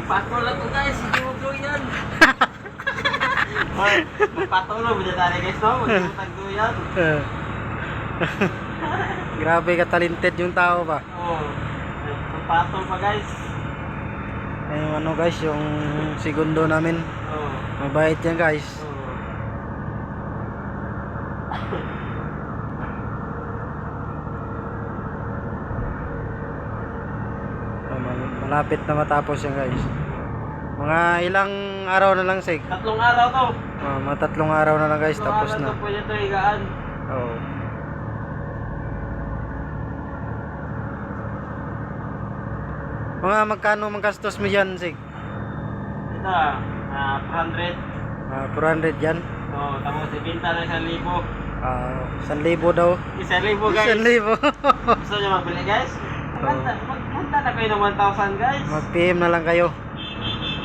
Patol lang ko guys, hindi mo yan. Patol lang, bisa tayo guys, no? Magputag ko yan. Grabe ka talented yung tao ba? Oo. Patol pa guys. Yung ano guys, yung segundo namin. Oo. Mabait yan guys. Oo. Malapit na matapos yan guys. Mga ilang araw na lang sig. 3 araw to. Mga 3 araw na lang guys, tapos na. Pwede to higaan. Oo. Mga magkano maggastos mo yan sig? Ito 400. 400 yan. Oo, tapos ibinta na 1,000. 1,000 daw. 1,000 guys. 1,000. Gusto nyo magbili guys? Magpunta na kayo ng 1,000 guys. Mag-PM na lang kayo.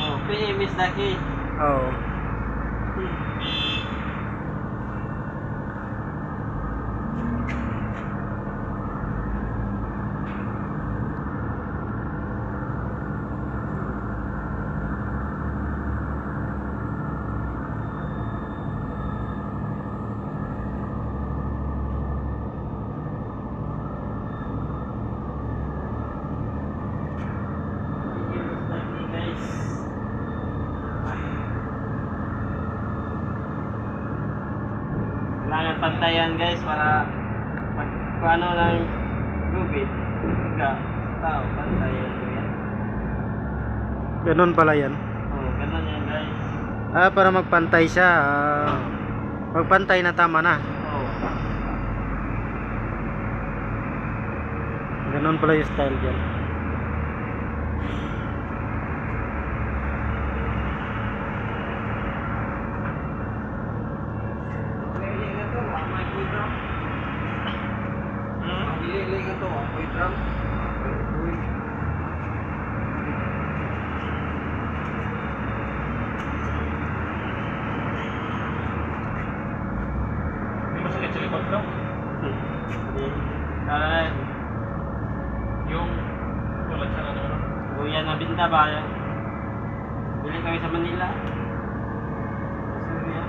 Oh, PM is the key. Oo. Kailangan pantayan guys para pag paano ng lubid hangga tao pantayan ko yan. Ganun pala yan. Oh, ganun yan guys. Para magpantay siya. Magpantay na tama na. Oh. Ganun pala yung style dyan. Yung tulad sa ano? Kuya na binta ba? Bili kami sa Manila. Surya.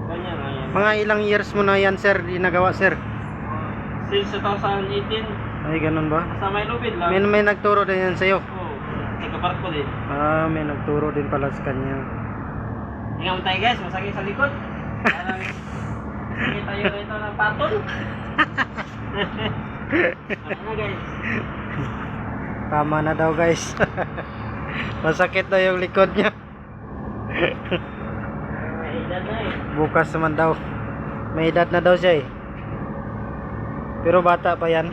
Ganyan lang yan. Mga ilang years mo na yan sir, ginagawa sir? Since 2018, Ay ganun ba? sa may lubid lang. May nagturo din yan sa'yo? Oo, ikapark ko din. May nagturo din pala sa kanya. Ingat mo tayo guys, masakit sa likod. Parang sakit tayo rito ng patol. Ano na guys? Tama na daw guys. Masakit daw yung likod niya. May edad na eh. Bukas naman daw. May edad na daw siya eh. Pero bata pa yan.